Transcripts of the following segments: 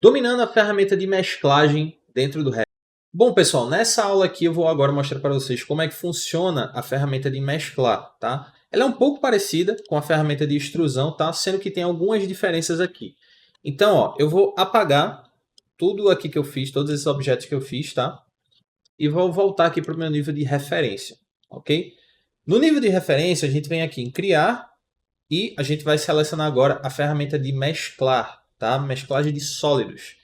Dominando a ferramenta de mesclagem dentro do Revit. Bom, pessoal, nessa aula aqui eu vou agora mostrar para vocês como é que funciona a ferramenta de mesclar, tá? Ela é um pouco parecida com a ferramenta de extrusão, tá? Sendo que tem algumas diferenças aqui. Então, ó, eu vou apagar tudo aqui que eu fiz, todos esses objetos que eu fiz, tá? E vou voltar aqui para o meu nível de referência, ok? No nível de referência, a gente vem aqui em criar e a gente vai selecionar agora a ferramenta de mesclar, tá? Mesclagem de sólidos.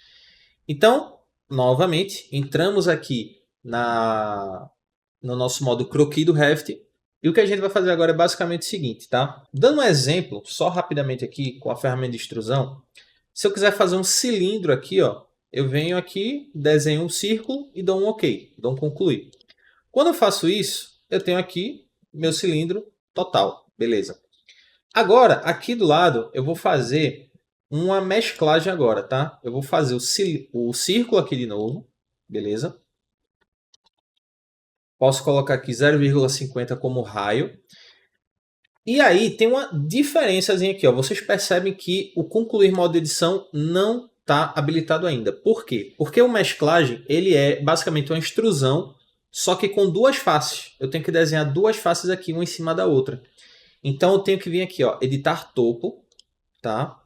Então, novamente, entramos aqui no nosso modo croquis do Revit. E o que a gente vai fazer agora é basicamente o seguinte, tá? Dando um exemplo, só rapidamente aqui com a ferramenta de extrusão. Se eu quiser fazer um cilindro aqui, ó, eu venho aqui, desenho um círculo e dou um OK, dou um concluir. Quando eu faço isso, eu tenho aqui meu cilindro total, beleza. Agora, aqui do lado, eu vou fazer uma mesclagem agora, tá? Eu vou fazer o círculo aqui de novo, beleza? Posso colocar aqui 0,50 como raio. E aí tem uma diferençazinha aqui, ó. Vocês percebem que o concluir modo edição não está habilitado ainda. Por quê? Porque o mesclagem, ele é basicamente uma extrusão, só que com duas faces. Eu tenho que desenhar duas faces aqui, uma em cima da outra. Então eu tenho que vir aqui, ó, editar topo, tá?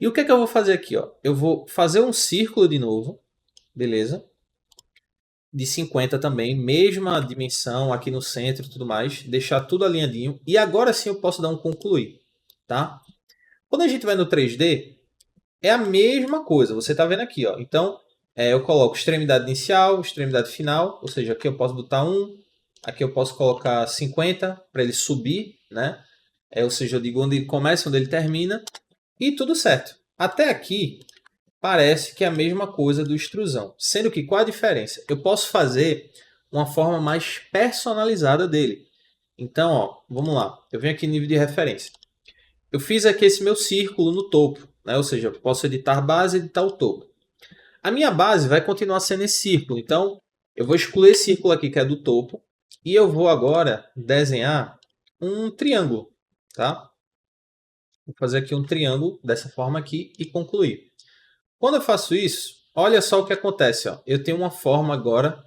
E o que é que eu vou fazer aqui, ó? Eu vou fazer um círculo de novo, beleza? De 50 também, mesma dimensão aqui no centro e tudo mais, deixar tudo alinhadinho. E agora sim eu posso dar um concluir, tá? Quando a gente vai no 3D, é a mesma coisa, você tá vendo aqui, ó. Então, eu coloco extremidade inicial, extremidade final, ou seja, aqui eu posso botar 1, aqui eu posso colocar 50 para ele subir, né? Ou seja, eu digo onde ele começa, onde ele termina, e tudo certo. Até aqui, parece que é a mesma coisa do extrusão. Sendo que, qual a diferença? Eu posso fazer uma forma mais personalizada dele. Então, ó, vamos lá. Eu venho aqui em nível de referência. Eu fiz aqui esse meu círculo no topo, né? Ou seja, eu posso editar base e editar o topo. A minha base vai continuar sendo esse círculo. Então, eu vou excluir esse círculo aqui que é do topo. E eu vou agora desenhar um triângulo, tá? Vou fazer aqui um triângulo dessa forma aqui e concluir. Quando eu faço isso, olha só o que acontece. Ó. Eu tenho uma forma agora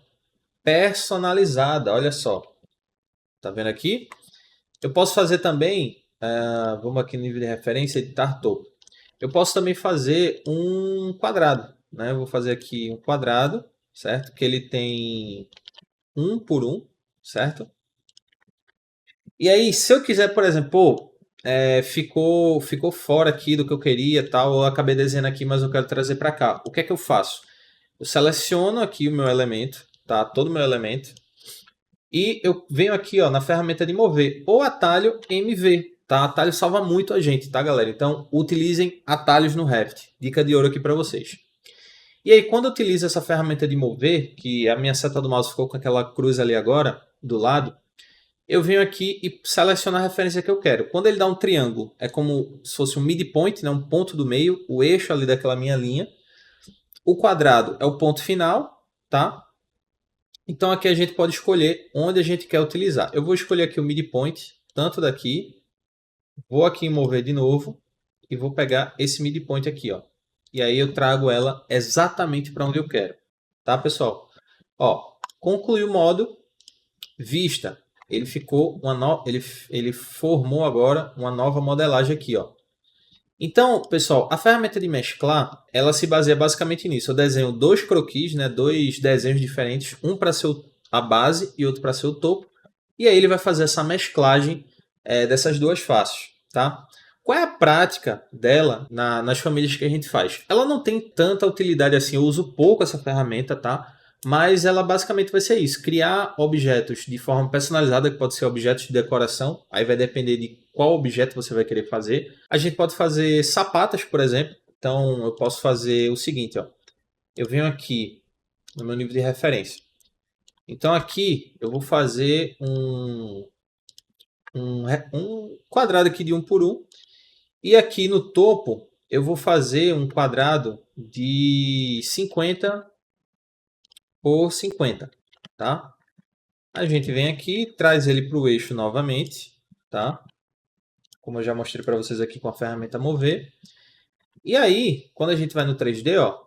personalizada. Olha só. Tá vendo aqui? Eu posso fazer também, vamos aqui no nível de referência, editar topo. Eu posso também fazer um quadrado. Né? Eu vou fazer aqui um quadrado, certo? Que ele tem 1 por 1, certo? E aí, se eu quiser, por exemplo, pô, ficou fora aqui do que eu queria, tal, eu acabei desenhando aqui, mas eu quero trazer para cá. O que é que eu faço? Eu seleciono aqui o meu elemento, tá? Todo o meu elemento. E eu venho aqui, ó, na ferramenta de mover, ou atalho MV, tá? Atalho salva muito a gente, tá, galera? Então, utilizem atalhos no Revit. Dica de ouro aqui para vocês. E aí, quando eu utilizo essa ferramenta de mover, que a minha seta do mouse ficou com aquela cruz ali agora, do lado, eu venho aqui e seleciono a referência que eu quero. Quando ele dá um triângulo, é como se fosse um midpoint, né? Um ponto do meio, o eixo ali daquela minha linha. O quadrado é o ponto final, tá? Então aqui a gente pode escolher onde a gente quer utilizar. Eu vou escolher aqui o midpoint, tanto daqui, vou aqui em mover de novo e vou pegar esse midpoint aqui, ó. E aí eu trago ela exatamente para onde eu quero, tá, pessoal? Ó, concluí o modo vista. Ele ficou ele formou agora uma nova modelagem aqui, ó. Então, pessoal, a ferramenta de mesclar, ela se baseia basicamente nisso. Eu desenho dois croquis, né, dois desenhos diferentes, um para ser a base e outro para ser o topo. E aí ele vai fazer essa mesclagem dessas duas faces, tá? Qual é a prática dela nas famílias que a gente faz? Ela não tem tanta utilidade assim, eu uso pouco essa ferramenta, tá? Mas ela basicamente vai ser isso, criar objetos de forma personalizada, que pode ser objetos de decoração, aí vai depender de qual objeto você vai querer fazer. A gente pode fazer sapatas, por exemplo, então eu posso fazer o seguinte, ó. Eu venho aqui no meu nível de referência. Então aqui eu vou fazer um quadrado aqui de 1 por 1, e aqui no topo eu vou fazer um quadrado de 50 por 50, tá? A gente vem aqui, traz ele para o eixo novamente, tá? Como eu já mostrei para vocês aqui com a ferramenta mover. E aí, quando a gente vai no 3D, ó,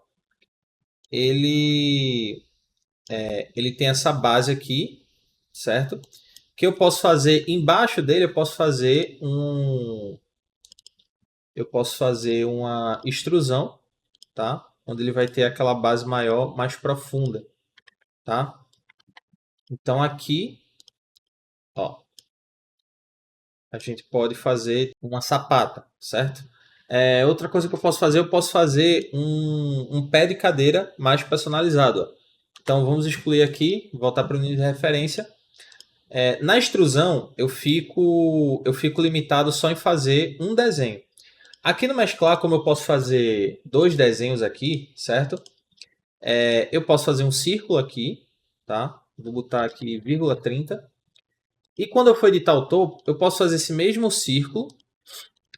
ele tem essa base aqui, certo? Que eu posso fazer embaixo dele, eu posso fazer uma extrusão, tá? Onde ele vai ter aquela base maior, mais profunda, tá? Então aqui, ó, a gente pode fazer uma sapata, certo? Outra coisa que eu posso fazer um pé de cadeira mais personalizado. Ó. Então vamos excluir aqui, voltar para o nível de referência. Na extrusão, eu fico limitado só em fazer um desenho. Aqui no mesclar, como eu posso fazer dois desenhos aqui, certo? Eu posso fazer um círculo aqui, tá? Vou botar aqui 30. E quando eu for editar o topo, eu posso fazer esse mesmo círculo,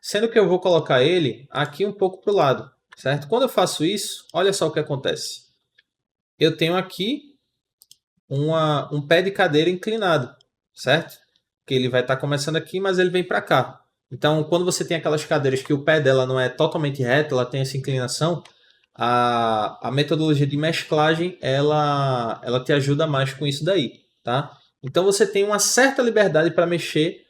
sendo que eu vou colocar ele aqui um pouco para o lado, certo? Quando eu faço isso, olha só o que acontece. Eu tenho aqui um pé de cadeira inclinado, certo? Que ele vai estar começando aqui, mas ele vem para cá. Então, quando você tem aquelas cadeiras que o pé dela não é totalmente reto, ela tem essa inclinação, a metodologia de mesclagem ela te ajuda mais com isso daí, tá? Então você tem uma certa liberdade para mexer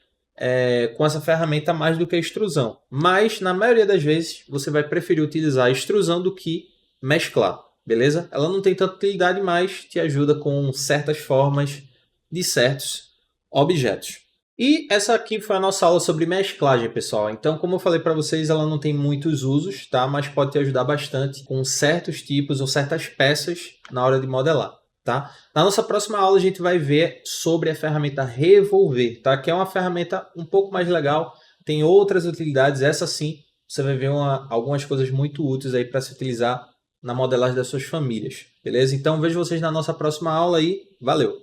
com essa ferramenta mais do que a extrusão. Mas, na maioria das vezes, você vai preferir utilizar a extrusão do que mesclar, beleza? Ela não tem tanta utilidade, mas te ajuda com certas formas de certos objetos. E essa aqui foi a nossa aula sobre mesclagem, pessoal. Então, como eu falei para vocês, ela não tem muitos usos, tá? Mas pode te ajudar bastante com certos tipos ou certas peças na hora de modelar, tá? Na nossa próxima aula a gente vai ver sobre a ferramenta Revolver, tá? Que é uma ferramenta um pouco mais legal, tem outras utilidades, essa sim, você vai ver algumas coisas muito úteis aí para se utilizar na modelagem das suas famílias, beleza? Então vejo vocês na nossa próxima aula e valeu!